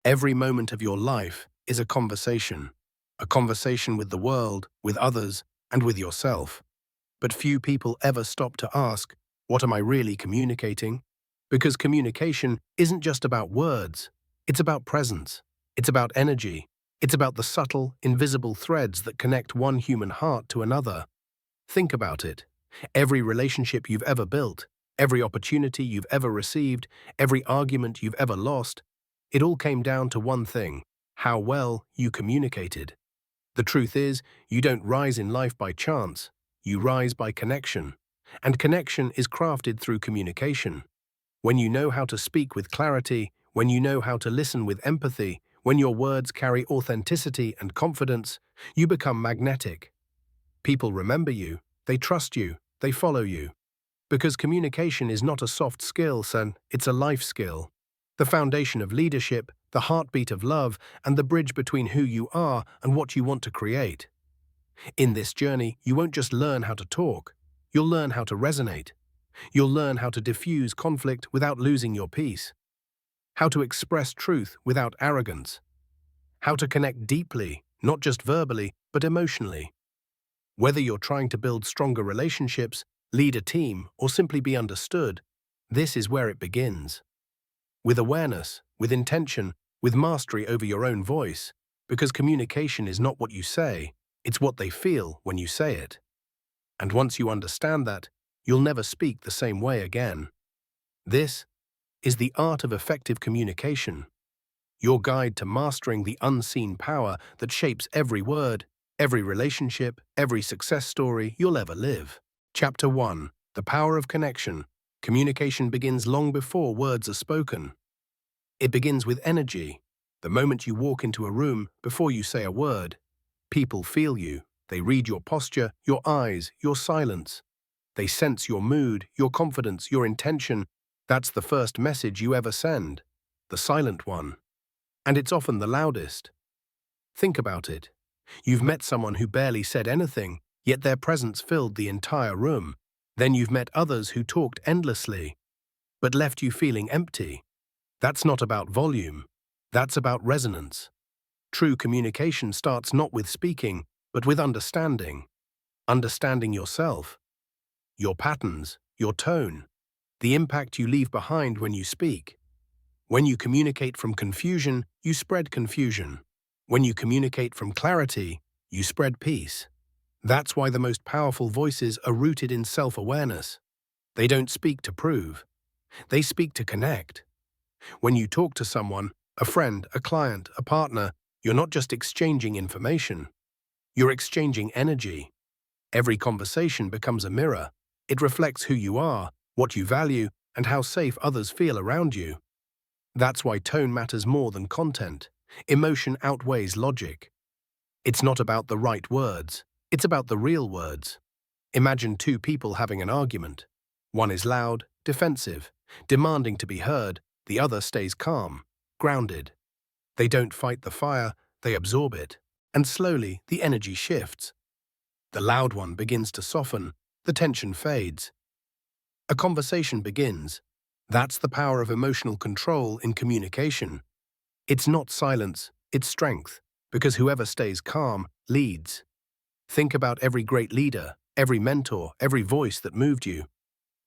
Every moment of your life is a conversation with the world, with others, and with yourself. But few people ever stop to ask, what am I really communicating? Because communication isn't just about words, it's about presence, it's about energy, it's about the subtle, invisible threads that connect one human heart to another. Think about it. Every relationship you've ever built, every opportunity you've ever received, every argument you've ever lost, it all came down to one thing: how well you communicated. The truth is, you don't rise in life by chance, you rise by connection. And connection is crafted through communication. When you know how to speak with clarity, when you know how to listen with empathy, when your words carry authenticity and confidence, you become magnetic. People remember you, they trust you, they follow you. Because communication is not a soft skill, son, it's a life skill. The foundation of leadership, the heartbeat of love, and the bridge between who you are and what you want to create. In this journey, you won't just learn how to talk, you'll learn how to resonate. You'll learn how to diffuse conflict without losing your peace, how to express truth without arrogance, how to connect deeply, not just verbally, but emotionally. Whether you're trying to build stronger relationships, lead a team, or simply be understood, this is where it begins. With awareness, with intention, with mastery over your own voice, because communication is not what you say, it's what they feel when you say it. And once you understand that, you'll never speak the same way again. This is the art of effective communication, your guide to mastering the unseen power that shapes every word, every relationship, every success story you'll ever live. Chapter 1. The Power of Connection. Communication begins long before words are spoken. It begins with energy. The moment you walk into a room, before you say a word, people feel you. They read your posture, your eyes, your silence. They sense your mood, your confidence, your intention. That's the first message you ever send, the silent one. And it's often the loudest. Think about it. You've met someone who barely said anything, yet their presence filled the entire room. Then you've met others who talked endlessly, but left you feeling empty. That's not about volume. That's about resonance. True communication starts not with speaking, but with understanding. Understanding yourself, your patterns, your tone, the impact you leave behind when you speak. When you communicate from confusion, you spread confusion. When you communicate from clarity, you spread peace. That's why the most powerful voices are rooted in self-awareness. They don't speak to prove. They speak to connect. When you talk to someone, a friend, a client, a partner, you're not just exchanging information. You're exchanging energy. Every conversation becomes a mirror. It reflects who you are, what you value, and how safe others feel around you. That's why tone matters more than content. Emotion outweighs logic. It's not about the right words. It's about the real words. Imagine two people having an argument. One is loud, defensive, demanding to be heard. The other stays calm, grounded. They don't fight the fire, they absorb it. And slowly, the energy shifts. The loud one begins to soften. The tension fades. A conversation begins. That's the power of emotional control in communication. It's not silence, it's strength, because whoever stays calm leads. Think about every great leader, every mentor, every voice that moved you.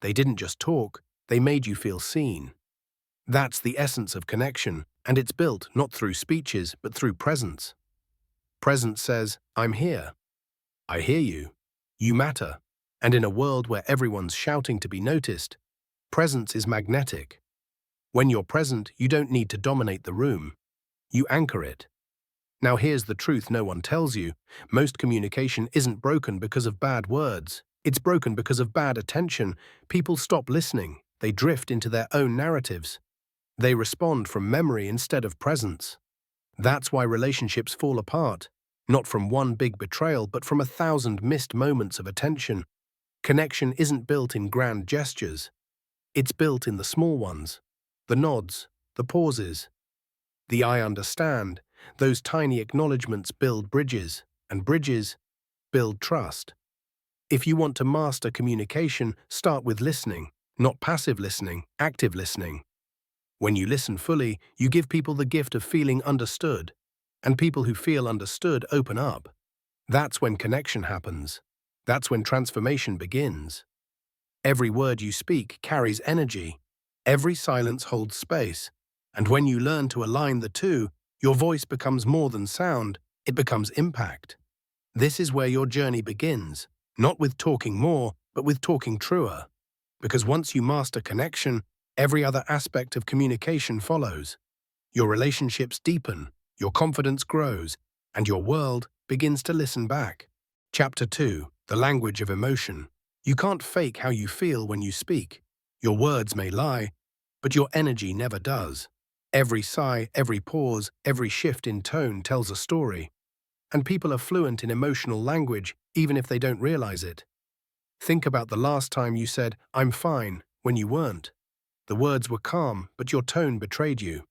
They didn't just talk, they made you feel seen. That's the essence of connection, and it's built not through speeches, but through presence. Presence says, I'm here. I hear you. You matter. And in a world where everyone's shouting to be noticed, presence is magnetic. When you're present, you don't need to dominate the room. You anchor it. Now here's the truth no one tells you. Most communication isn't broken because of bad words. It's broken because of bad attention. People stop listening. They drift into their own narratives. They respond from memory instead of presence. That's why relationships fall apart. Not from one big betrayal, but from 1,000 missed moments of attention. Connection isn't built in grand gestures. It's built in the small ones. The nods, the pauses, the I understand. Those tiny acknowledgements build bridges, and bridges build trust. If you want to master communication, start with listening, not passive listening, active listening. When you listen fully, you give people the gift of feeling understood, and people who feel understood open up. That's when connection happens. That's when transformation begins. Every word you speak carries energy. Every silence holds space. And when you learn to align the two, your voice becomes more than sound, it becomes impact. This is where your journey begins, not with talking more, but with talking truer. Because once you master connection, every other aspect of communication follows. Your relationships deepen, your confidence grows, and your world begins to listen back. Chapter 2: The Language of Emotion. You can't fake how you feel when you speak. Your words may lie, but your energy never does. Every sigh, every pause, every shift in tone tells a story. And people are fluent in emotional language, even if they don't realize it. Think about the last time you said, "I'm fine," when you weren't. The words were calm, but your tone betrayed you.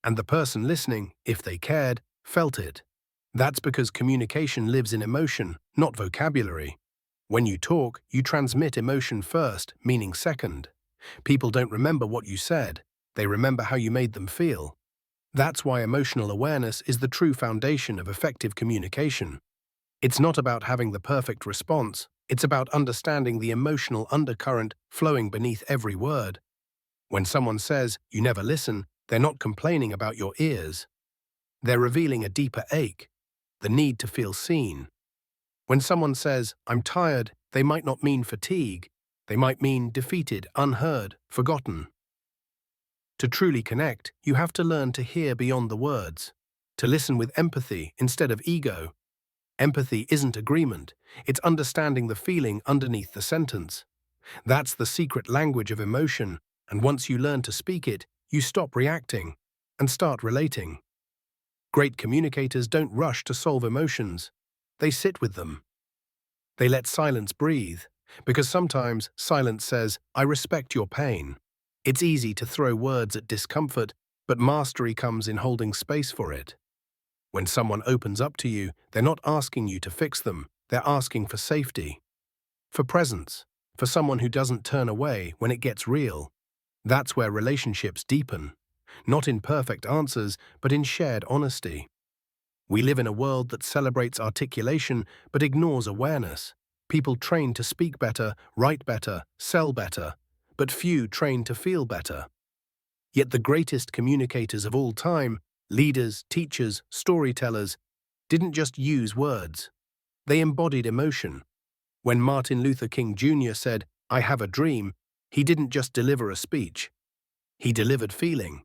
And the person listening, if they cared, felt it. That's because communication lives in emotion, not vocabulary. When you talk, you transmit emotion first, meaning second. People don't remember what you said, they remember how you made them feel. That's why emotional awareness is the true foundation of effective communication. It's not about having the perfect response, it's about understanding the emotional undercurrent flowing beneath every word. When someone says, "You never listen," they're not complaining about your ears. They're revealing a deeper ache, the need to feel seen. When someone says, "I'm tired," they might not mean fatigue. They might mean defeated, unheard, forgotten. To truly connect, you have to learn to hear beyond the words, to listen with empathy instead of ego. Empathy isn't agreement, it's understanding the feeling underneath the sentence. That's the secret language of emotion, and once you learn to speak it, you stop reacting and start relating. Great communicators don't rush to solve emotions. They sit with them. They let silence breathe, because sometimes silence says, "I respect your pain." It's easy to throw words at discomfort, but mastery comes in holding space for it. When someone opens up to you, they're not asking you to fix them, they're asking for safety, for presence, for someone who doesn't turn away when it gets real. That's where relationships deepen, not in perfect answers, but in shared honesty. We live in a world that celebrates articulation but ignores awareness. People train to speak better, write better, sell better, but few train to feel better. Yet the greatest communicators of all time, leaders, teachers, storytellers, didn't just use words. They embodied emotion. When Martin Luther King Jr. said, "I have a dream," he didn't just deliver a speech. He delivered feeling.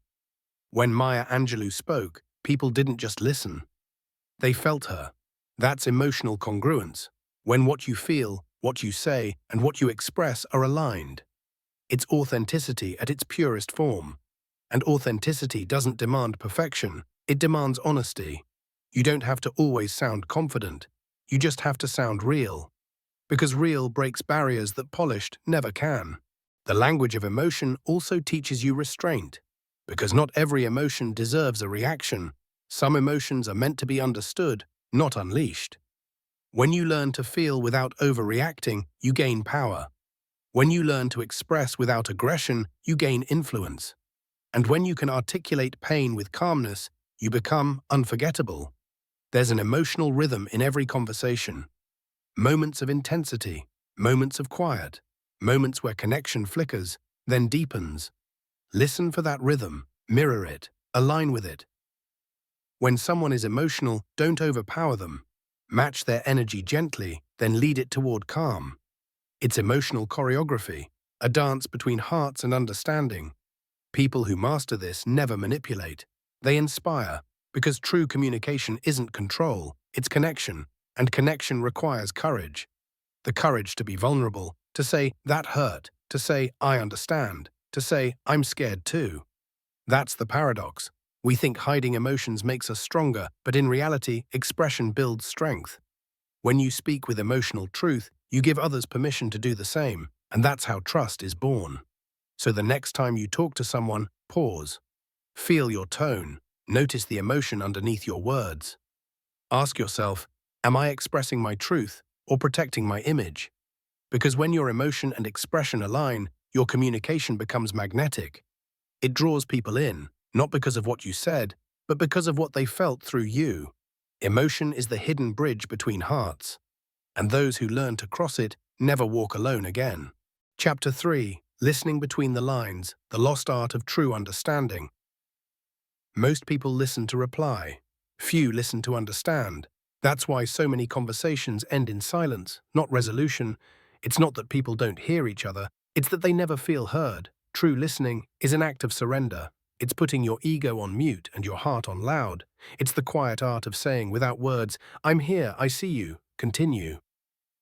When Maya Angelou spoke, people didn't just listen. They felt her. That's emotional congruence, when what you feel, what you say, and what you express are aligned. It's authenticity at its purest form. And authenticity doesn't demand perfection, it demands honesty. You don't have to always sound confident, you just have to sound real. Because real breaks barriers that polished never can. The language of emotion also teaches you restraint. Because not every emotion deserves a reaction. Some emotions are meant to be understood, not unleashed. When you learn to feel without overreacting, you gain power. When you learn to express without aggression, you gain influence. And when you can articulate pain with calmness, you become unforgettable. There's an emotional rhythm in every conversation. Moments of intensity, moments of quiet, moments where connection flickers, then deepens. Listen for that rhythm, mirror it, align with it. When someone is emotional, don't overpower them. Match their energy gently, then lead it toward calm. It's emotional choreography, a dance between hearts and understanding. People who master this never manipulate. They inspire, because true communication isn't control, it's connection, and connection requires courage. The courage to be vulnerable, to say, "That hurt," to say, "I understand," to say, "I'm scared too." That's the paradox. We think hiding emotions makes us stronger, but in reality, expression builds strength. When you speak with emotional truth, you give others permission to do the same, and that's how trust is born. So the next time you talk to someone, pause. Feel your tone. Notice the emotion underneath your words. Ask yourself, am I expressing my truth or protecting my image? Because when your emotion and expression align, your communication becomes magnetic. It draws people in, not because of what you said, but because of what they felt through you. Emotion is the hidden bridge between hearts, and those who learn to cross it never walk alone again. Chapter 3. Listening Between the Lines, the Lost Art of True Understanding. Most people listen to reply. Few listen to understand. That's why so many conversations end in silence, not resolution. It's not that people don't hear each other, it's that they never feel heard. True listening is an act of surrender. It's putting your ego on mute and your heart on loud. It's the quiet art of saying without words, "I'm here, I see you, continue."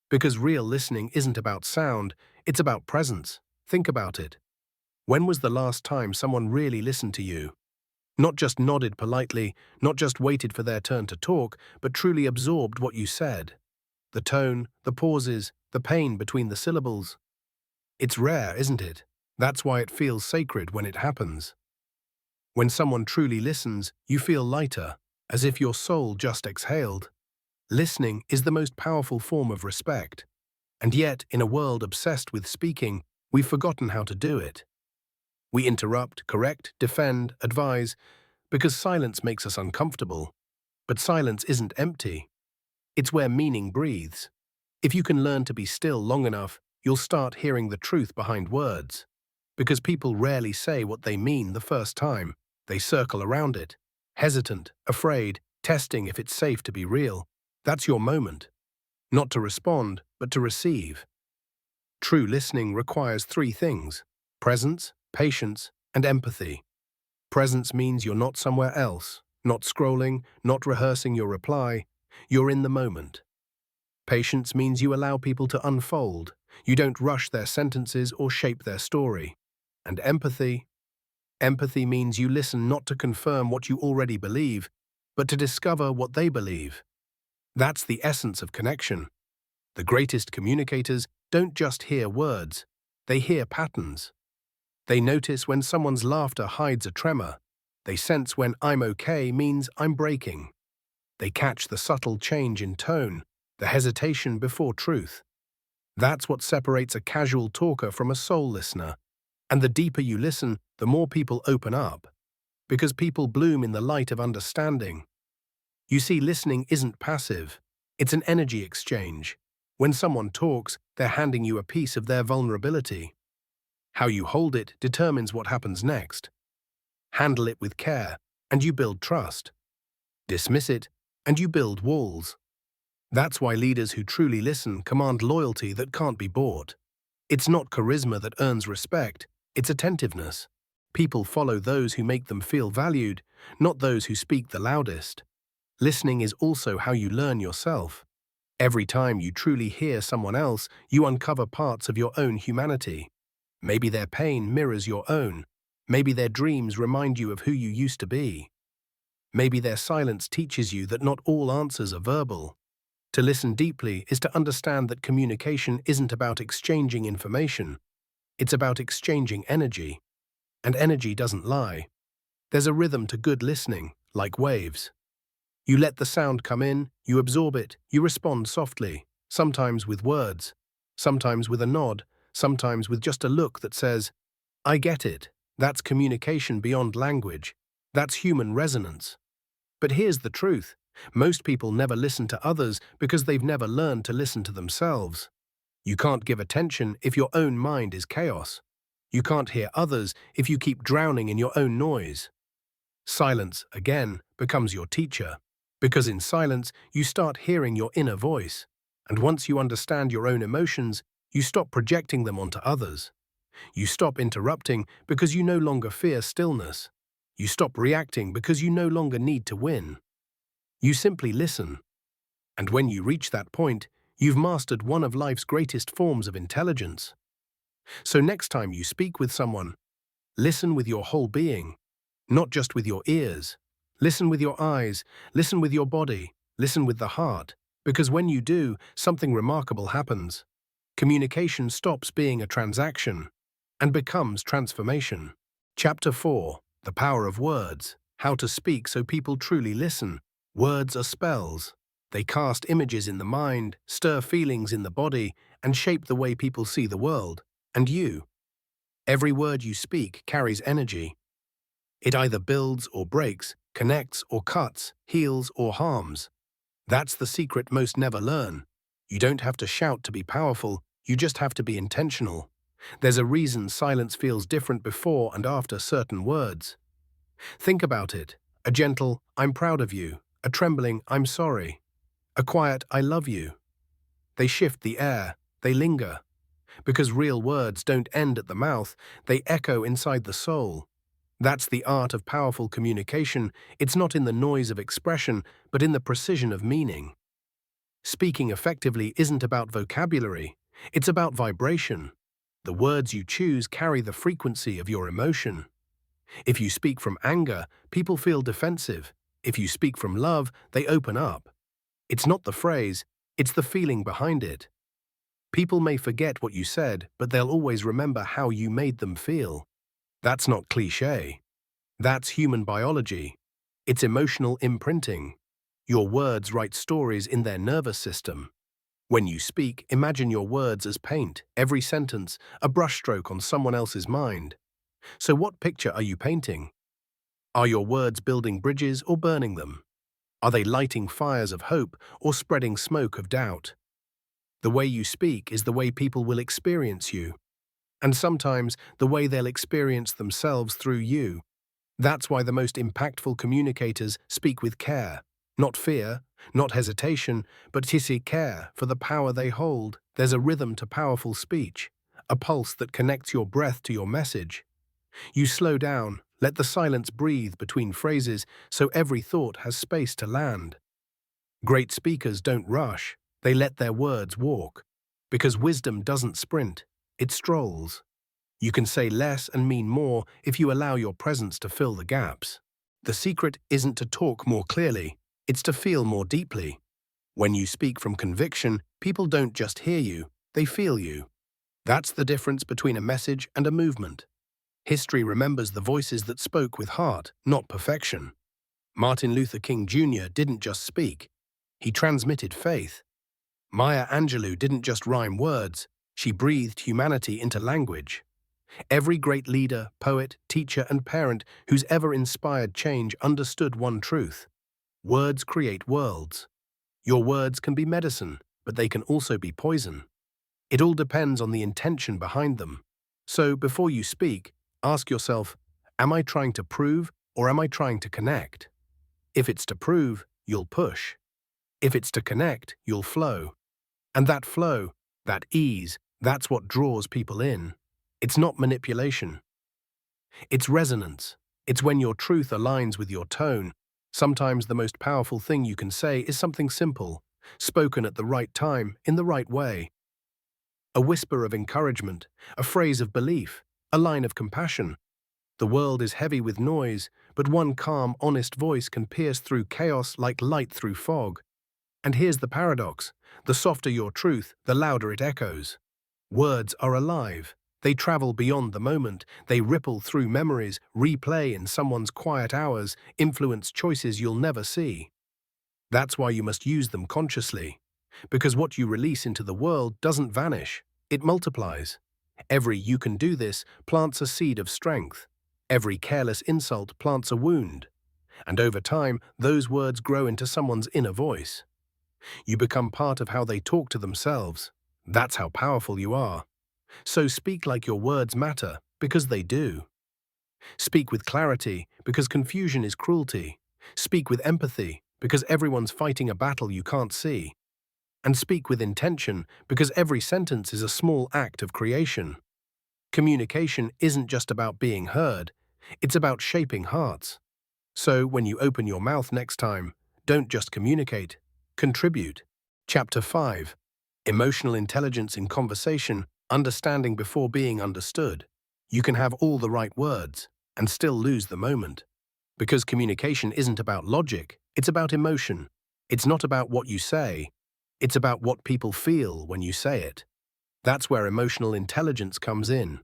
Because real listening isn't about sound, it's about presence. Think about it. When was the last time someone really listened to you? Not just nodded politely, not just waited for their turn to talk, but truly absorbed what you said. The tone, the pauses, the pain between the syllables. It's rare, isn't it? That's why it feels sacred when it happens. When someone truly listens, you feel lighter, as if your soul just exhaled. Listening is the most powerful form of respect. And yet, in a world obsessed with speaking, we've forgotten how to do it. We interrupt, correct, defend, advise, because silence makes us uncomfortable. But silence isn't empty. It's where meaning breathes. If you can learn to be still long enough, you'll start hearing the truth behind words. Because people rarely say what they mean the first time. They circle around it, hesitant, afraid, testing if it's safe to be real. That's your moment. Not to respond, but to receive. True listening requires three things: presence, patience, and empathy. Presence means you're not somewhere else, not scrolling, not rehearsing your reply. You're in the moment. Patience means you allow people to unfold. You don't rush their sentences or shape their story. And empathy? Empathy means you listen not to confirm what you already believe, but to discover what they believe. That's the essence of connection. The greatest communicators don't just hear words, they hear patterns. They notice when someone's laughter hides a tremor. They sense when "I'm okay" means "I'm breaking." They catch the subtle change in tone, the hesitation before truth. That's what separates a casual talker from a soul listener. And the deeper you listen, the more people open up. Because people bloom in the light of understanding. You see, listening isn't passive. It's an energy exchange. When someone talks, they're handing you a piece of their vulnerability. How you hold it determines what happens next. Handle it with care, and you build trust. Dismiss it, and you build walls. That's why leaders who truly listen command loyalty that can't be bought. It's not charisma that earns respect, it's attentiveness. People follow those who make them feel valued, not those who speak the loudest. Listening is also how you learn yourself. Every time you truly hear someone else, you uncover parts of your own humanity. Maybe their pain mirrors your own. Maybe their dreams remind you of who you used to be. Maybe their silence teaches you that not all answers are verbal. To listen deeply is to understand that communication isn't about exchanging information. It's about exchanging energy. And energy doesn't lie. There's a rhythm to good listening, like waves. You let the sound come in, you absorb it, you respond softly, sometimes with words, sometimes with a nod, sometimes with just a look that says, "I get it." That's communication beyond language. That's human resonance. But here's the truth. Most people never listen to others because they've never learned to listen to themselves. You can't give attention if your own mind is chaos. You can't hear others if you keep drowning in your own noise. Silence, again, becomes your teacher. Because in silence, you start hearing your inner voice. And once you understand your own emotions, you stop projecting them onto others. You stop interrupting because you no longer fear stillness. You stop reacting because you no longer need to win. You simply listen. And when you reach that point, you've mastered one of life's greatest forms of intelligence. So next time you speak with someone, listen with your whole being, not just with your ears. Listen with your eyes, listen with your body, listen with the heart. Because when you do, something remarkable happens. Communication stops being a transaction and becomes transformation. Chapter 4. The Power of Words. How to speak so people truly listen. Words are spells. They cast images in the mind, stir feelings in the body, and shape the way people see the world. And you. Every word you speak carries energy. It either builds or breaks, connects or cuts, heals or harms. That's the secret most never learn. You don't have to shout to be powerful, you just have to be intentional. There's a reason silence feels different before and after certain words. Think about it. A gentle, "I'm proud of you," a trembling, "I'm sorry," a quiet, "I love you." They shift the air, they linger. Because real words don't end at the mouth, they echo inside the soul. That's the art of powerful communication. It's not in the noise of expression, but in the precision of meaning. Speaking effectively isn't about vocabulary, it's about vibration. The words you choose carry the frequency of your emotion. If you speak from anger, people feel defensive. If you speak from love, they open up. It's not the phrase, it's the feeling behind it. People may forget what you said, but they'll always remember how you made them feel. That's not cliché. That's human biology. It's emotional imprinting. Your words write stories in their nervous system. When you speak, imagine your words as paint, every sentence, a brushstroke on someone else's mind. So what picture are you painting? Are your words building bridges or burning them? Are they lighting fires of hope or spreading smoke of doubt? The way you speak is the way people will experience you, and sometimes the way they'll experience themselves through you. That's why the most impactful communicators speak with care. Not fear, not hesitation, but care for the power they hold. There's a rhythm to powerful speech, a pulse that connects your breath to your message. You slow down, let the silence breathe between phrases so every thought has space to land. Great speakers don't rush, they let their words walk. Because wisdom doesn't sprint, it strolls. You can say less and mean more if you allow your presence to fill the gaps. The secret isn't to talk more clearly, it's to feel more deeply. When you speak from conviction, people don't just hear you, they feel you. That's the difference between a message and a movement. History remembers the voices that spoke with heart, not perfection. Martin Luther King Jr. didn't just speak, he transmitted faith. Maya Angelou didn't just rhyme words, she breathed humanity into language. Every great leader, poet, teacher, and parent who's ever inspired change understood one truth. Words create worlds. Your words can be medicine, but they can also be poison. It all depends on the intention behind them. So before you speak, ask yourself, am I trying to prove or am I trying to connect? If it's to prove, you'll push. If it's to connect, you'll flow. And that flow, that ease, that's what draws people in. It's not manipulation. It's resonance. It's when your truth aligns with your tone. Sometimes the most powerful thing you can say is something simple, spoken at the right time, in the right way. A whisper of encouragement, a phrase of belief, a line of compassion. The world is heavy with noise, but one calm, honest voice can pierce through chaos like light through fog. And here's the paradox. The softer your truth, the louder it echoes. Words are alive. They travel beyond the moment. They ripple through memories, replay in someone's quiet hours, influence choices you'll never see. That's why you must use them consciously. Because what you release into the world doesn't vanish. It multiplies. Every "you can do this" plants a seed of strength. Every careless insult plants a wound. And over time, those words grow into someone's inner voice. You become part of how they talk to themselves. That's how powerful you are. So speak like your words matter, because they do. Speak with clarity, because confusion is cruelty. Speak with empathy, because everyone's fighting a battle you can't see. And speak with intention, because every sentence is a small act of creation. Communication isn't just about being heard, it's about shaping hearts. So when you open your mouth next time, don't just communicate, contribute. Chapter 5. Emotional Intelligence in Conversation, Understanding Before Being Understood. You can have all the right words and still lose the moment. Because communication isn't about logic, it's about emotion. It's not about what you say, it's about what people feel when you say it. That's where emotional intelligence comes in.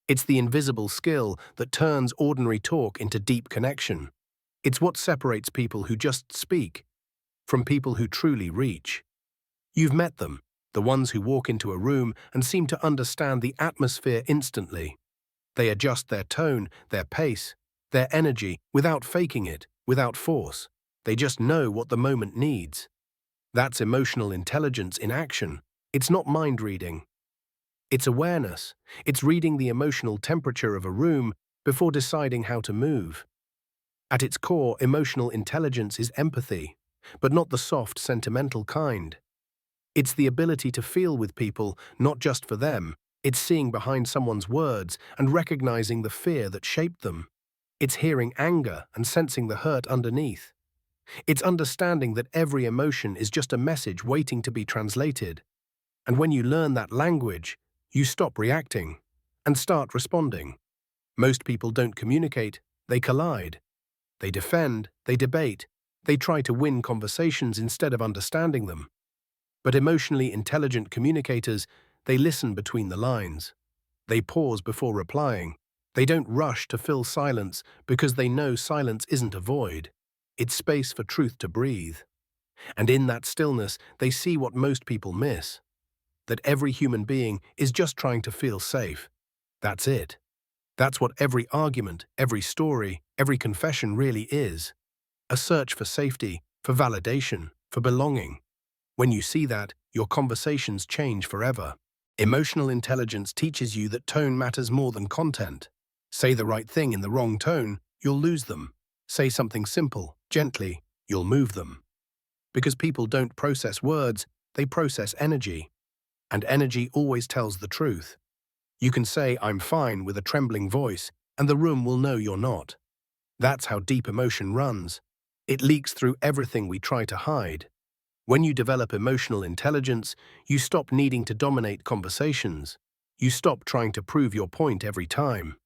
It's the invisible skill that turns ordinary talk into deep connection. It's what separates people who just speak from people who truly reach. You've met them, the ones who walk into a room and seem to understand the atmosphere instantly. They adjust their tone, their pace, their energy, without faking it, without force. They just know what the moment needs. That's emotional intelligence in action. It's not mind reading. It's awareness. It's reading the emotional temperature of a room before deciding how to move. At its core, emotional intelligence is empathy, but not the soft, sentimental kind. It's the ability to feel with people, not just for them. It's seeing behind someone's words and recognizing the fear that shaped them. It's hearing anger and sensing the hurt underneath. It's understanding that every emotion is just a message waiting to be translated. And when you learn that language, you stop reacting and start responding. Most people don't communicate, they collide. They defend, they debate, they try to win conversations instead of understanding them. But emotionally intelligent communicators, they listen between the lines. They pause before replying. They don't rush to fill silence because they know silence isn't a void. It's space for truth to breathe. And in that stillness, they see what most people miss. That every human being is just trying to feel safe. That's it. That's what every argument, every story, every confession really is. A search for safety, for validation, for belonging. When you see that, your conversations change forever. Emotional intelligence teaches you that tone matters more than content. Say the right thing in the wrong tone, you'll lose them. Say something simple, gently, you'll move them. Because people don't process words, they process energy. And energy always tells the truth. You can say, "I'm fine," with a trembling voice, and the room will know you're not. That's how deep emotion runs. It leaks through everything we try to hide. When you develop emotional intelligence, you stop needing to dominate conversations. You stop trying to prove your point every time.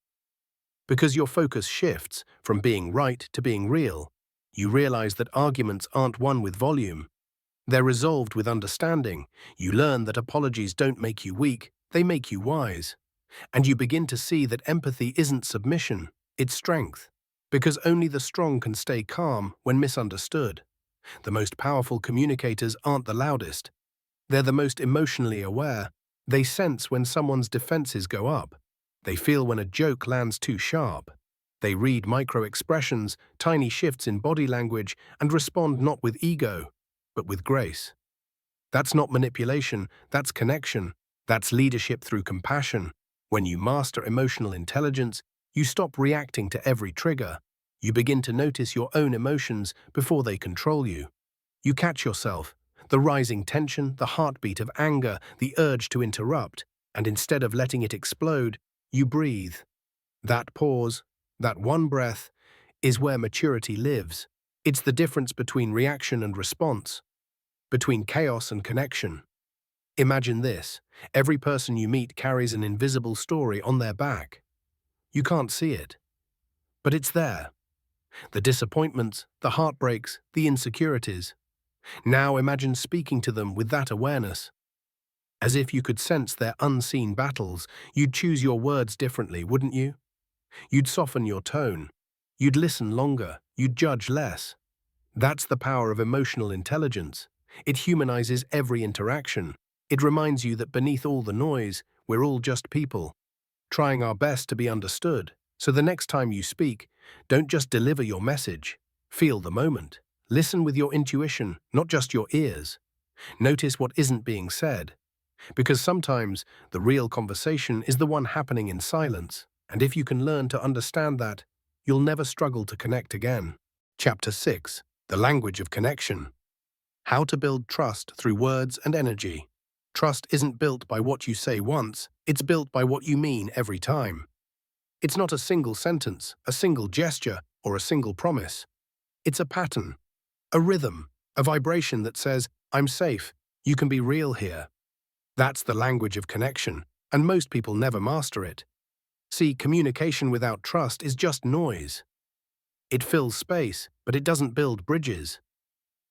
Because your focus shifts from being right to being real, you realize that arguments aren't won with volume. They're resolved with understanding. You learn that apologies don't make you weak, they make you wise. And you begin to see that empathy isn't submission, it's strength. Because only the strong can stay calm when misunderstood. The most powerful communicators aren't the loudest. They're the most emotionally aware. They sense when someone's defenses go up. They feel when a joke lands too sharp. They read micro-expressions, tiny shifts in body language, and respond not with ego, but with grace. That's not manipulation, that's connection. That's leadership through compassion. When you master emotional intelligence, you stop reacting to every trigger. You begin to notice your own emotions before they control you. You catch yourself, the rising tension, the heartbeat of anger, the urge to interrupt, and instead of letting it explode, you breathe. That pause, that one breath, is where maturity lives. It's the difference between reaction and response, between chaos and connection. Imagine this: every person you meet carries an invisible story on their back. You can't see it, but it's there. The disappointments, the heartbreaks, the insecurities. Now imagine speaking to them with that awareness. As if you could sense their unseen battles, you'd choose your words differently, wouldn't you? You'd soften your tone. You'd listen longer. You'd judge less. That's the power of emotional intelligence. It humanizes every interaction. It reminds you that beneath all the noise, we're all just people, trying our best to be understood. So the next time you speak, don't just deliver your message. Feel the moment. Listen with your intuition, not just your ears. Notice what isn't being said. Because sometimes the real conversation is the one happening in silence. And if you can learn to understand that, you'll never struggle to connect again. Chapter 6. The Language of Connection. How to build trust through words and energy. Trust isn't built by what you say once, it's built by what you mean every time. It's not a single sentence, a single gesture, or a single promise. It's a pattern, a rhythm, a vibration that says, "I'm safe, you can be real here." That's the language of connection, and most people never master it. See, communication without trust is just noise. It fills space, but it doesn't build bridges.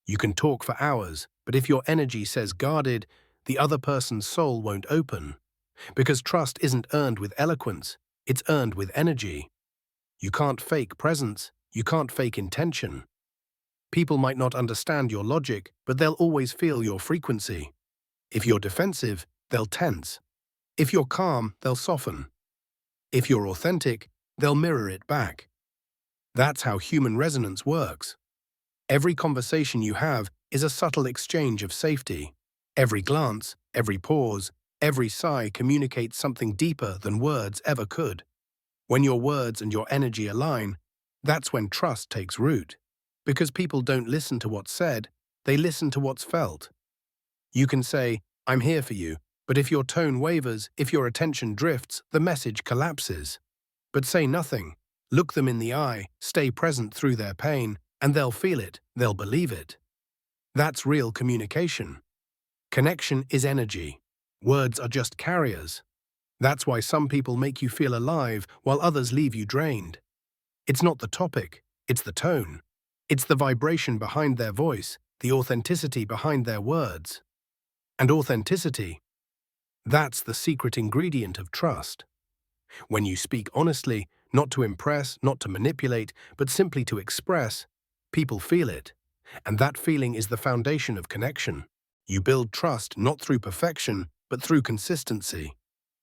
You can talk for hours, but if your energy says guarded, the other person's soul won't open. Because trust isn't earned with eloquence, it's earned with energy. You can't fake presence, you can't fake intention. People might not understand your logic, but they'll always feel your frequency. If you're defensive, they'll tense. If you're calm, they'll soften. If you're authentic, they'll mirror it back. That's how human resonance works. Every conversation you have is a subtle exchange of safety. Every glance, every pause, every sigh communicates something deeper than words ever could. When your words and your energy align, that's when trust takes root. Because people don't listen to what's said, they listen to what's felt. You can say, "I'm here for you," but if your tone wavers, if your attention drifts, the message collapses. But say nothing. Look them in the eye, stay present through their pain, and they'll feel it, they'll believe it. That's real communication. Connection is energy. Words are just carriers. That's why some people make you feel alive while others leave you drained. It's not the topic, it's the tone. It's the vibration behind their voice, the authenticity behind their words. And authenticity, that's the secret ingredient of trust. When you speak honestly, not to impress, not to manipulate, but simply to express, people feel it. And that feeling is the foundation of connection. You build trust not through perfection, but through consistency.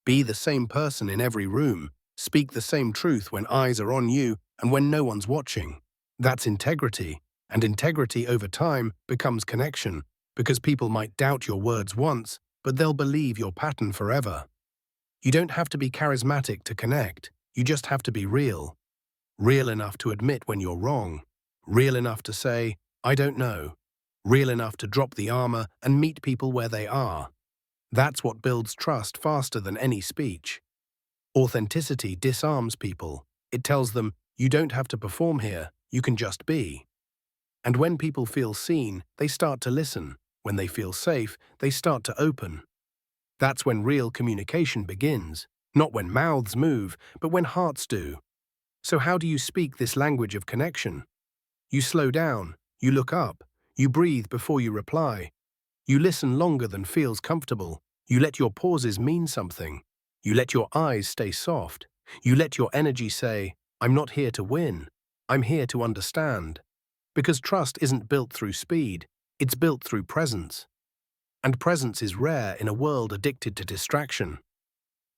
Be the same person in every room. Speak the same truth when eyes are on you and when no one's watching. That's integrity. And integrity over time becomes connection, because people might doubt your words once, but they'll believe your pattern forever. You don't have to be charismatic to connect. You just have to be real. Real enough to admit when you're wrong. Real enough to say, "I don't know." Real enough to drop the armor and meet people where they are. That's what builds trust faster than any speech. Authenticity disarms people. It tells them, you don't have to perform here, you can just be. And when people feel seen, they start to listen. When they feel safe, they start to open. That's when real communication begins, not when mouths move, but when hearts do. So how do you speak this language of connection? You slow down, you look up, you breathe before you reply. You listen longer than feels comfortable. You let your pauses mean something. You let your eyes stay soft. You let your energy say, "I'm not here to win. I'm here to understand." Because trust isn't built through speed, it's built through presence. And presence is rare in a world addicted to distraction.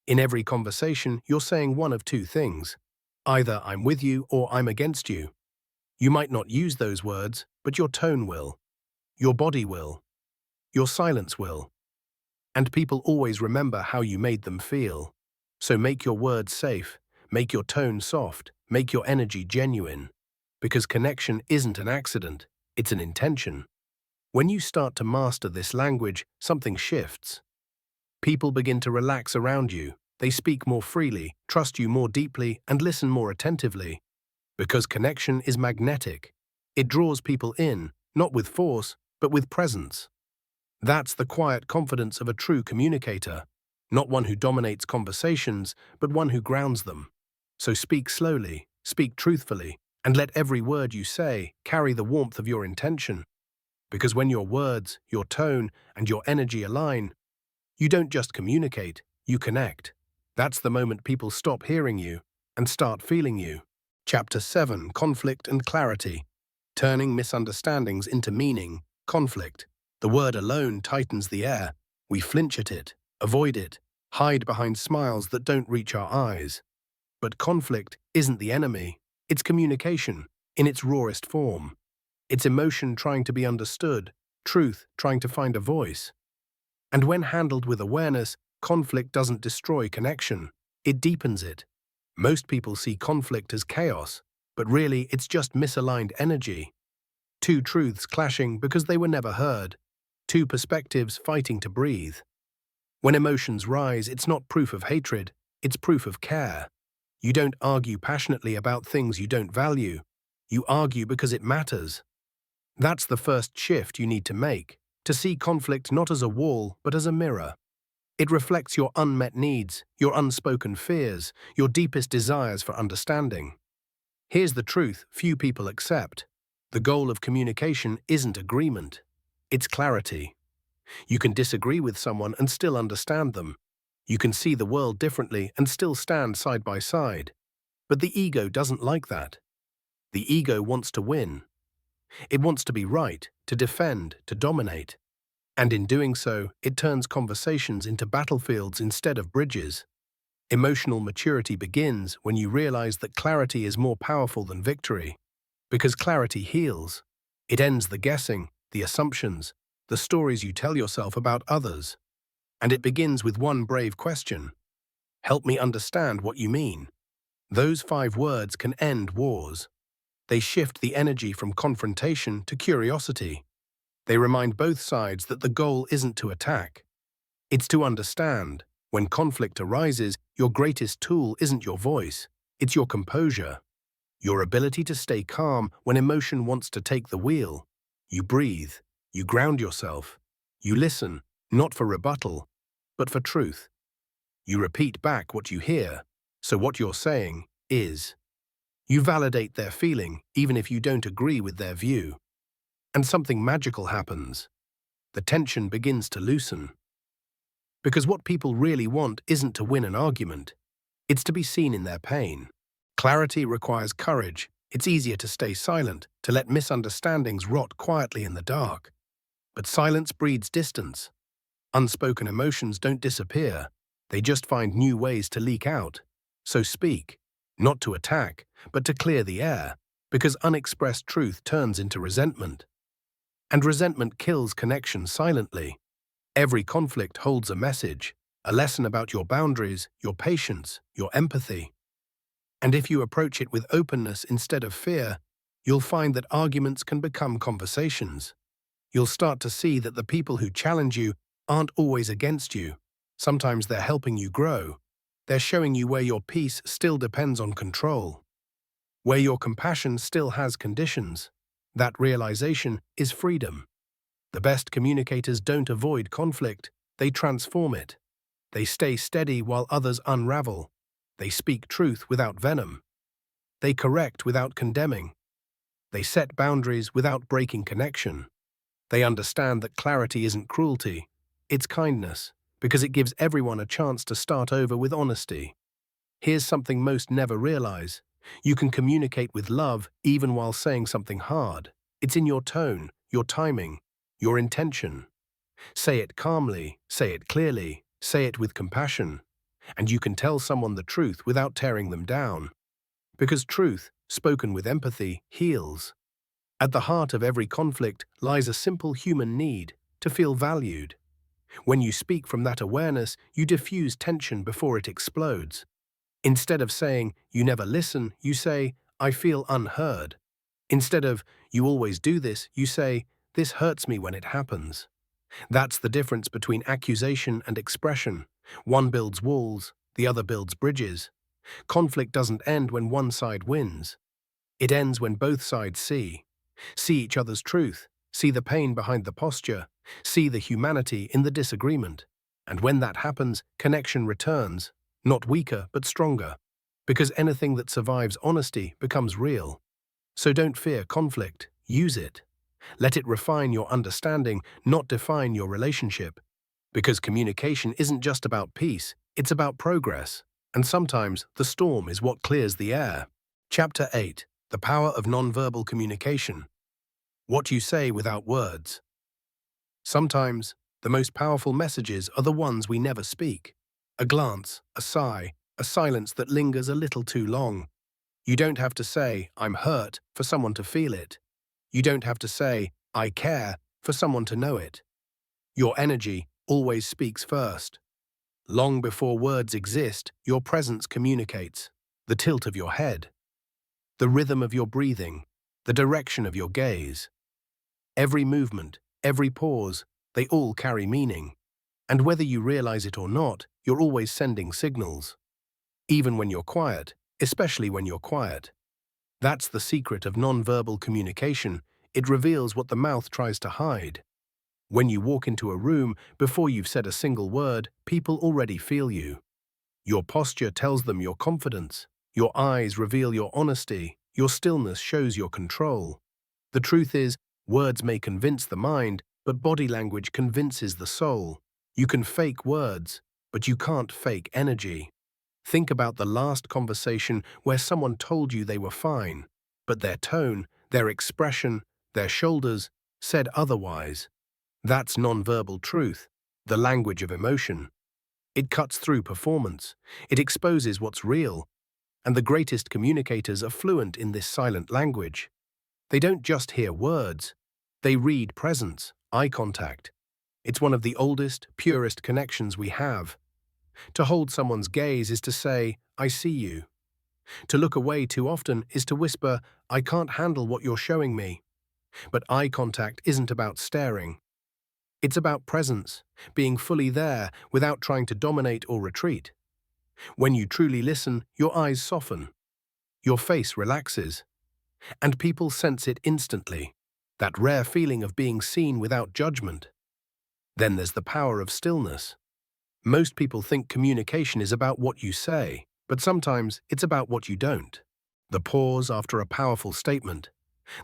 In every conversation, you're saying one of two things. Either I'm with you or I'm against you. You might not use those words, but your tone will. Your body will. Your silence will. And people always remember how you made them feel. So make your words safe, make your tone soft, make your energy genuine. Because connection isn't an accident, it's an intention. When you start to master this language, something shifts. People begin to relax around you. They speak more freely, trust you more deeply, and listen more attentively. Because connection is magnetic. It draws people in, not with force, but with presence. That's the quiet confidence of a true communicator, not one who dominates conversations, but one who grounds them. So speak slowly, speak truthfully, and let every word you say carry the warmth of your intention. Because when your words, your tone, and your energy align, you don't just communicate, you connect. That's the moment people stop hearing you and start feeling you. Chapter 7: Conflict and Clarity. Turning misunderstandings into meaning. Conflict. The word alone tightens the air. We flinch at it, avoid it, hide behind smiles that don't reach our eyes. But conflict isn't the enemy. It's communication, in its rawest form. It's emotion trying to be understood, truth trying to find a voice. And when handled with awareness, conflict doesn't destroy connection. It deepens it. Most people see conflict as chaos, but really it's just misaligned energy. Two truths clashing because they were never heard. Two perspectives fighting to breathe. When emotions rise, it's not proof of hatred, it's proof of care. You don't argue passionately about things you don't value. You argue because it matters. That's the first shift you need to make, to see conflict not as a wall, but as a mirror. It reflects your unmet needs, your unspoken fears, your deepest desires for understanding. Here's the truth few people accept. The goal of communication isn't agreement. It's clarity. You can disagree with someone and still understand them. You can see the world differently and still stand side by side. But the ego doesn't like that. The ego wants to win. It wants to be right, to defend, to dominate. And in doing so, it turns conversations into battlefields instead of bridges. Emotional maturity begins when you realize that clarity is more powerful than victory. Because clarity heals. It ends the guessing, the assumptions, the stories you tell yourself about others. And it begins with one brave question. Help me understand what you mean. Those 5 words can end wars. They shift the energy from confrontation to curiosity. They remind both sides that the goal isn't to attack. It's to understand. When conflict arises, your greatest tool isn't your voice. It's your composure. Your ability to stay calm when emotion wants to take the wheel. You breathe. You ground yourself. You listen, not for rebuttal, but for truth. You repeat back what you hear, so what you're saying is. You validate their feeling, even if you don't agree with their view. And something magical happens. The tension begins to loosen. Because what people really want isn't to win an argument. It's to be seen in their pain. Clarity requires courage. It's easier to stay silent, to let misunderstandings rot quietly in the dark. But silence breeds distance. Unspoken emotions don't disappear. They just find new ways to leak out. So speak, not to attack, but to clear the air, because unexpressed truth turns into resentment. And resentment kills connection silently. Every conflict holds a message, a lesson about your boundaries, your patience, your empathy. And if you approach it with openness instead of fear, you'll find that arguments can become conversations. You'll start to see that the people who challenge you aren't always against you. Sometimes they're helping you grow. They're showing you where your peace still depends on control, where your compassion still has conditions. That realization is freedom. The best communicators don't avoid conflict, they transform it. They stay steady while others unravel. They speak truth without venom. They correct without condemning. They set boundaries without breaking connection. They understand that clarity isn't cruelty, it's kindness, because it gives everyone a chance to start over with honesty. Here's something most never realize. You can communicate with love even while saying something hard. It's in your tone, your timing, your intention. Say it calmly, say it clearly, say it with compassion. And you can tell someone the truth without tearing them down. Because truth, spoken with empathy, heals. At the heart of every conflict lies a simple human need to feel valued. When you speak from that awareness, you diffuse tension before it explodes. Instead of saying, "You never listen," you say, "I feel unheard." Instead of, "You always do this," you say, "This hurts me when it happens." That's the difference between accusation and expression. One builds walls, the other builds bridges. Conflict doesn't end when one side wins. It ends when both sides see each other's truth, see the pain behind the posture, see the humanity in the disagreement. And when that happens, connection returns, not weaker but stronger. Because anything that survives honesty becomes real. So don't fear conflict, use it. Let it refine your understanding, not define your relationship. Because communication isn't just about peace, it's about progress. And sometimes the storm is what clears the air. Chapter 8. The Power of Nonverbal Communication. What you say without words. Sometimes, the most powerful messages are the ones we never speak. A glance, a sigh, a silence that lingers a little too long. You don't have to say, "I'm hurt," for someone to feel it. You don't have to say, "I care," for someone to know it. Your energy always speaks first. Long before words exist, your presence communicates. The tilt of your head, the rhythm of your breathing, the direction of your gaze. Every movement, every pause, they all carry meaning. And whether you realize it or not, you're always sending signals. Even when you're quiet, especially when you're quiet. That's the secret of nonverbal communication. It reveals what the mouth tries to hide. When you walk into a room, before you've said a single word, people already feel you. Your posture tells them your confidence. Your eyes reveal your honesty. Your stillness shows your control. The truth is, words may convince the mind, but body language convinces the soul. You can fake words, but you can't fake energy. Think about the last conversation where someone told you they were fine, but their tone, their expression, their shoulders said otherwise. That's nonverbal truth, the language of emotion. It cuts through performance. It exposes what's real. And the greatest communicators are fluent in this silent language. They don't just hear words. They read presence, eye contact. It's one of the oldest, purest connections we have. To hold someone's gaze is to say, I see you. To look away too often is to whisper, I can't handle what you're showing me. But eye contact isn't about staring. It's about presence, being fully there without trying to dominate or retreat. When you truly listen, your eyes soften. Your face relaxes. And people sense it instantly. That rare feeling of being seen without judgment. Then there's the power of stillness. Most people think communication is about what you say, but sometimes it's about what you don't. The pause after a powerful statement.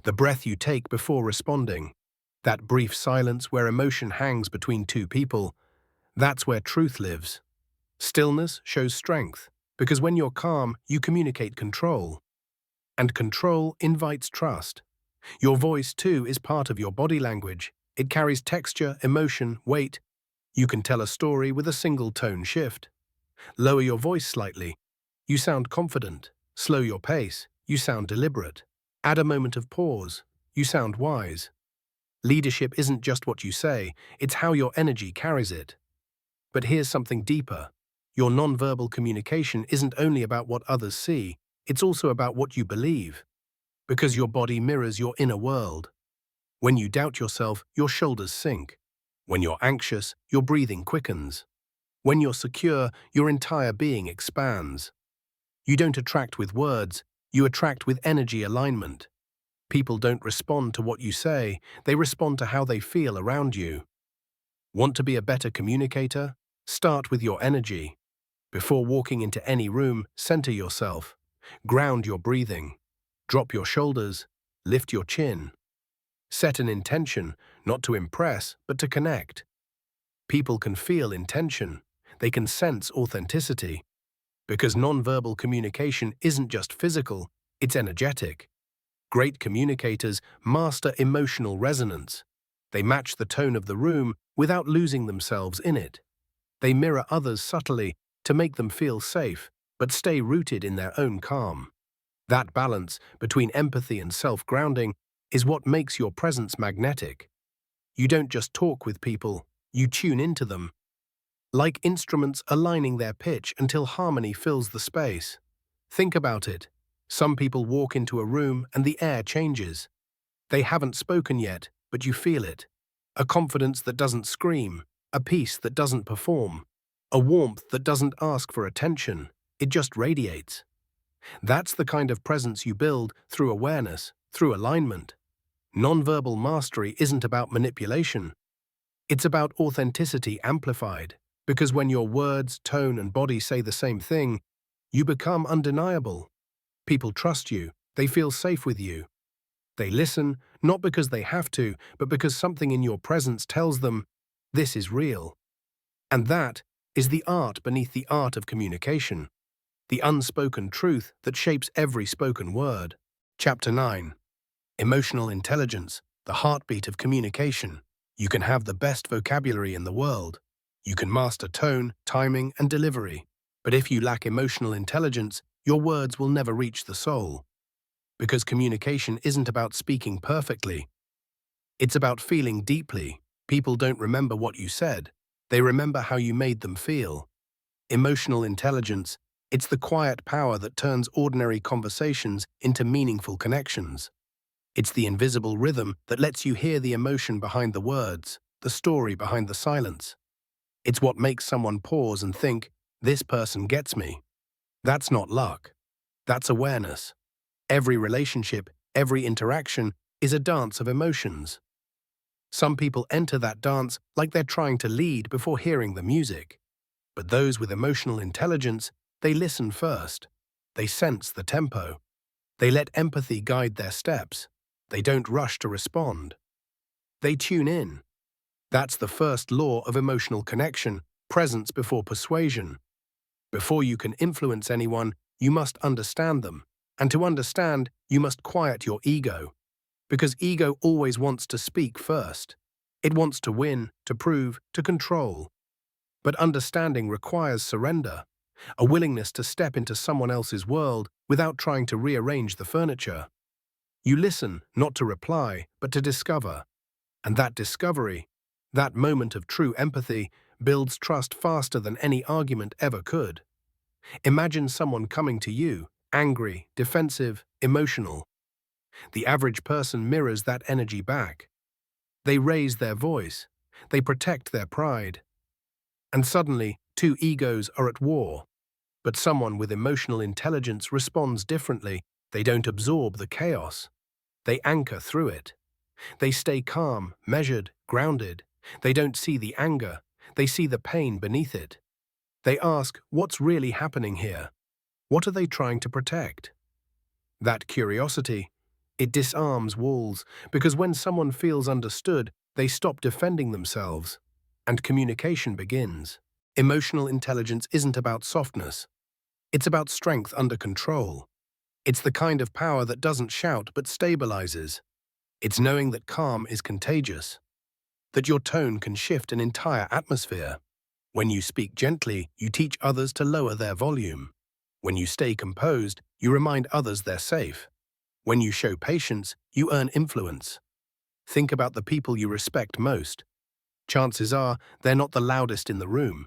The breath you take before responding. That brief silence where emotion hangs between two people. That's where truth lives. Stillness shows strength, because when you're calm, you communicate control. And control invites trust. Your voice, too, is part of your body language. It carries texture, emotion, weight. You can tell a story with a single tone shift. Lower your voice slightly. You sound confident. Slow your pace. You sound deliberate. Add a moment of pause. You sound wise. Leadership isn't just what you say, it's how your energy carries it. But here's something deeper. Your nonverbal communication isn't only about what others see, it's also about what you believe. Because your body mirrors your inner world. When you doubt yourself, your shoulders sink. When you're anxious, your breathing quickens. When you're secure, your entire being expands. You don't attract with words, you attract with energy alignment. People don't respond to what you say, they respond to how they feel around you. Want to be a better communicator? Start with your energy. Before walking into any room, center yourself. Ground your breathing. Drop your shoulders. Lift your chin. Set an intention, not to impress, but to connect. People can feel intention. They can sense authenticity. Because nonverbal communication isn't just physical, it's energetic. Great communicators master emotional resonance. They match the tone of the room without losing themselves in it. They mirror others subtly to make them feel safe, but stay rooted in their own calm. That balance between empathy and self-grounding is what makes your presence magnetic. You don't just talk with people, you tune into them. Like instruments aligning their pitch until harmony fills the space. Think about it. Some people walk into a room and the air changes. They haven't spoken yet, but you feel it. A confidence that doesn't scream, a peace that doesn't perform, a warmth that doesn't ask for attention, it just radiates. That's the kind of presence you build through awareness, through alignment. Nonverbal mastery isn't about manipulation. It's about authenticity amplified, because when your words, tone, and body say the same thing, you become undeniable. People trust you, they feel safe with you. They listen, not because they have to, but because something in your presence tells them, this is real. And that is the art beneath the art of communication, the unspoken truth that shapes every spoken word. Chapter 9. Emotional Intelligence, the heartbeat of communication. You can have the best vocabulary in the world. You can master tone, timing, and delivery. But if you lack emotional intelligence, your words will never reach the soul. Because communication isn't about speaking perfectly. It's about feeling deeply. People don't remember what you said. They remember how you made them feel. Emotional intelligence, it's the quiet power that turns ordinary conversations into meaningful connections. It's the invisible rhythm that lets you hear the emotion behind the words, the story behind the silence. It's what makes someone pause and think, this person gets me. That's not luck. That's awareness. Every relationship, every interaction is a dance of emotions. Some people enter that dance like they're trying to lead before hearing the music. But those with emotional intelligence, they listen first. They sense the tempo. They let empathy guide their steps. They don't rush to respond. They tune in. That's the first law of emotional connection, presence before persuasion. Before you can influence anyone, you must understand them. And to understand, you must quiet your ego. Because ego always wants to speak first. It wants to win, to prove, to control. But understanding requires surrender, a willingness to step into someone else's world without trying to rearrange the furniture. You listen, not to reply, but to discover. And that discovery, that moment of true empathy, builds trust faster than any argument ever could. Imagine someone coming to you, angry, defensive, emotional. The average person mirrors that energy back. They raise their voice. They protect their pride. And suddenly, two egos are at war. But someone with emotional intelligence responds differently. They don't absorb the chaos. They anchor through it. They stay calm, measured, grounded. They don't see the anger. They see the pain beneath it. They ask, what's really happening here? What are they trying to protect? That curiosity, it disarms walls, because when someone feels understood, they stop defending themselves, and communication begins. Emotional intelligence isn't about softness. It's about strength under control. It's the kind of power that doesn't shout but stabilizes. It's knowing that calm is contagious, that your tone can shift an entire atmosphere. When you speak gently, you teach others to lower their volume. When you stay composed, you remind others they're safe. When you show patience, you earn influence. Think about the people you respect most. Chances are they're not the loudest in the room.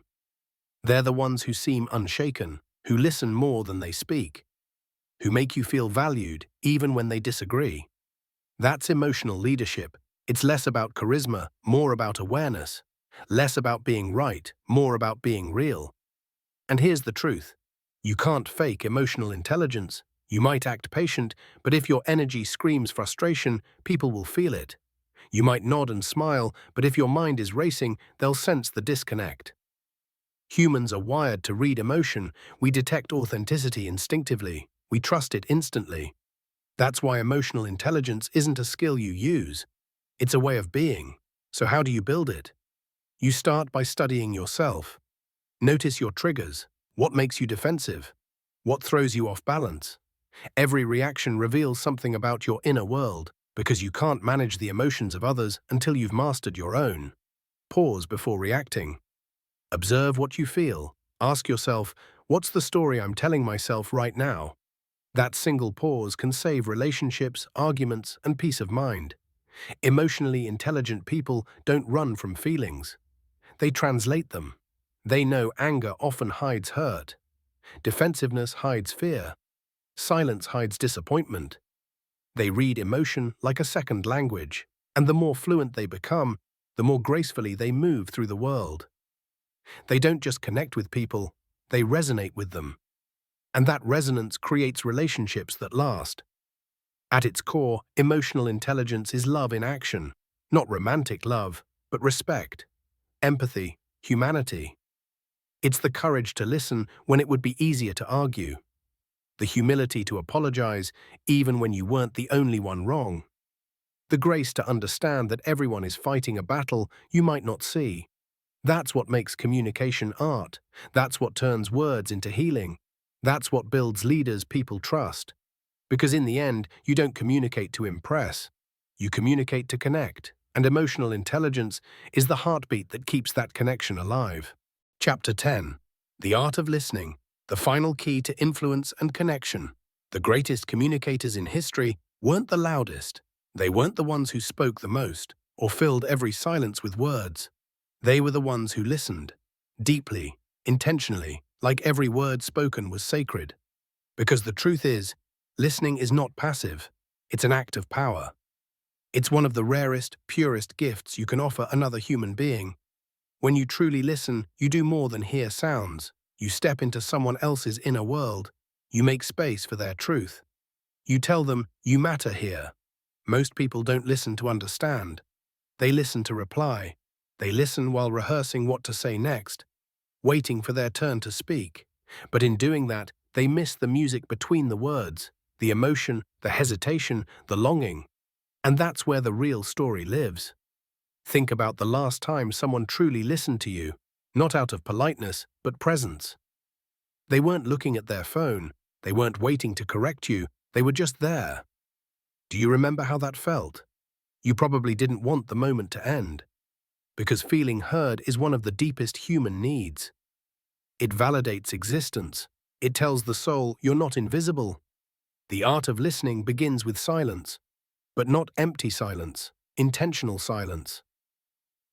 They're the ones who seem unshaken, who listen more than they speak, who make you feel valued even when they disagree. That's emotional leadership. It's less about charisma, more about awareness. Less about being right, more about being real. And here's the truth. You can't fake emotional intelligence. You might act patient, but if your energy screams frustration, people will feel it. You might nod and smile, but if your mind is racing, they'll sense the disconnect. Humans are wired to read emotion. We detect authenticity instinctively. We trust it instantly. That's why emotional intelligence isn't a skill you use. It's a way of being. So how do you build it? You start by studying yourself. Notice your triggers. What makes you defensive? What throws you off balance? Every reaction reveals something about your inner world, because you can't manage the emotions of others until you've mastered your own. Pause before reacting. Observe what you feel. Ask yourself, what's the story I'm telling myself right now? That single pause can save relationships, arguments, and peace of mind. Emotionally intelligent people don't run from feelings. They translate them. They know anger often hides hurt. Defensiveness hides fear. Silence hides disappointment. They read emotion like a second language, and the more fluent they become, the more gracefully they move through the world. They don't just connect with people, they resonate with them. And that resonance creates relationships that last. At its core, emotional intelligence is love in action. Not romantic love, but respect, empathy, humanity. It's the courage to listen when it would be easier to argue. The humility to apologize even when you weren't the only one wrong. The grace to understand that everyone is fighting a battle you might not see. That's what makes communication art. That's what turns words into healing. That's what builds leaders people trust. Because in the end, you don't communicate to impress. You communicate to connect. And emotional intelligence is the heartbeat that keeps that connection alive. Chapter 10. The Art of Listening. The final key to influence and connection. The greatest communicators in history weren't the loudest. They weren't the ones who spoke the most or filled every silence with words. They were the ones who listened, deeply, intentionally, like every word spoken was sacred. Because the truth is, listening is not passive, it's an act of power. It's one of the rarest, purest gifts you can offer another human being. When you truly listen, you do more than hear sounds. You step into someone else's inner world. You make space for their truth. You tell them, you matter here. Most people don't listen to understand. They listen to reply. They listen while rehearsing what to say next, waiting for their turn to speak. But in doing that, they miss the music between the words, the emotion, the hesitation, the longing. And that's where the real story lives. Think about the last time someone truly listened to you, not out of politeness, but presence. They weren't looking at their phone. They weren't waiting to correct you. They were just there. Do you remember how that felt? You probably didn't want the moment to end. Because feeling heard is one of the deepest human needs. It validates existence. It tells the soul you're not invisible. The art of listening begins with silence, but not empty silence, intentional silence.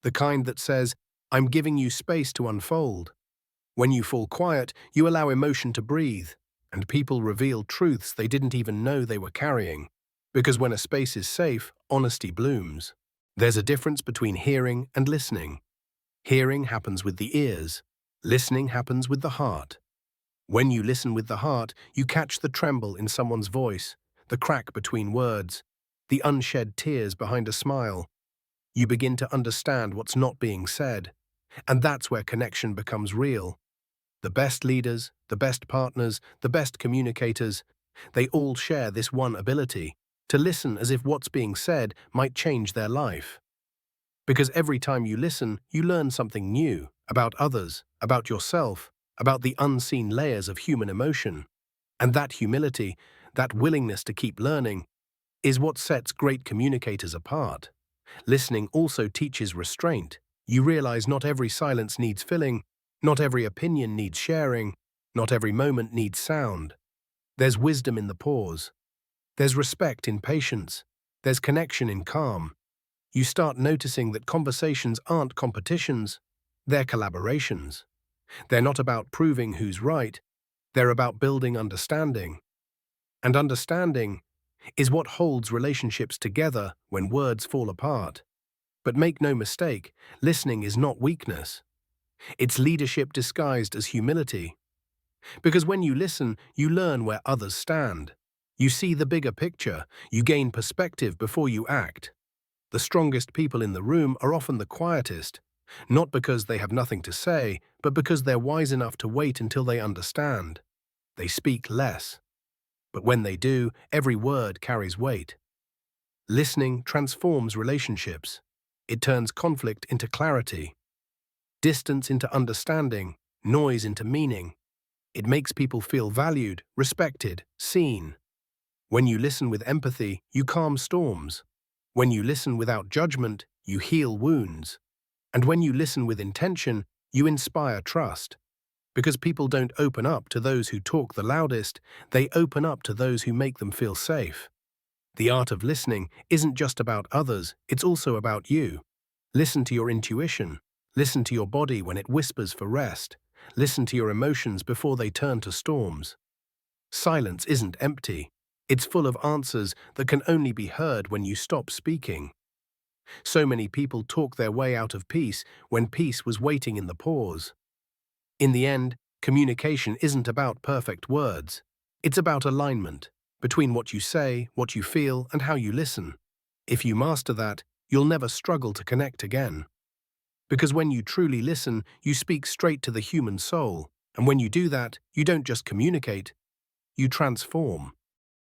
The kind that says, I'm giving you space to unfold. When you fall quiet, you allow emotion to breathe, and people reveal truths they didn't even know they were carrying. Because when a space is safe, honesty blooms. There's a difference between hearing and listening. Hearing happens with the ears. Listening happens with the heart. When you listen with the heart, you catch the tremble in someone's voice, the crack between words, the unshed tears behind a smile. You begin to understand what's not being said, and that's where connection becomes real. The best leaders, the best partners, the best communicators, they all share this one ability, to listen as if what's being said might change their life. Because every time you listen, you learn something new about others, about yourself, about the unseen layers of human emotion. And that humility, that willingness to keep learning, is what sets great communicators apart. Listening also teaches restraint. You realize not every silence needs filling, not every opinion needs sharing, not every moment needs sound. There's wisdom in the pause. There's respect in patience. There's connection in calm. You start noticing that conversations aren't competitions, they're collaborations. They're not about proving who's right, they're about building understanding. And understanding is what holds relationships together when words fall apart. But make no mistake, listening is not weakness. It's leadership disguised as humility. Because when you listen, you learn where others stand. You see the bigger picture, you gain perspective before you act. The strongest people in the room are often the quietest, not because they have nothing to say, but because they're wise enough to wait until they understand. They speak less. But when they do, every word carries weight. Listening transforms relationships. It turns conflict into clarity, distance into understanding, noise into meaning. It makes people feel valued, respected, seen. When you listen with empathy, you calm storms. When you listen without judgment, you heal wounds. And when you listen with intention, you inspire trust. Because people don't open up to those who talk the loudest, they open up to those who make them feel safe. The art of listening isn't just about others, it's also about you. Listen to your intuition. Listen to your body when it whispers for rest. Listen to your emotions before they turn to storms. Silence isn't empty. It's full of answers that can only be heard when you stop speaking. So many people talk their way out of peace when peace was waiting in the pause. In the end, communication isn't about perfect words. It's about alignment between what you say, what you feel, and how you listen. If you master that, you'll never struggle to connect again. Because when you truly listen, you speak straight to the human soul. And when you do that, you don't just communicate, you transform.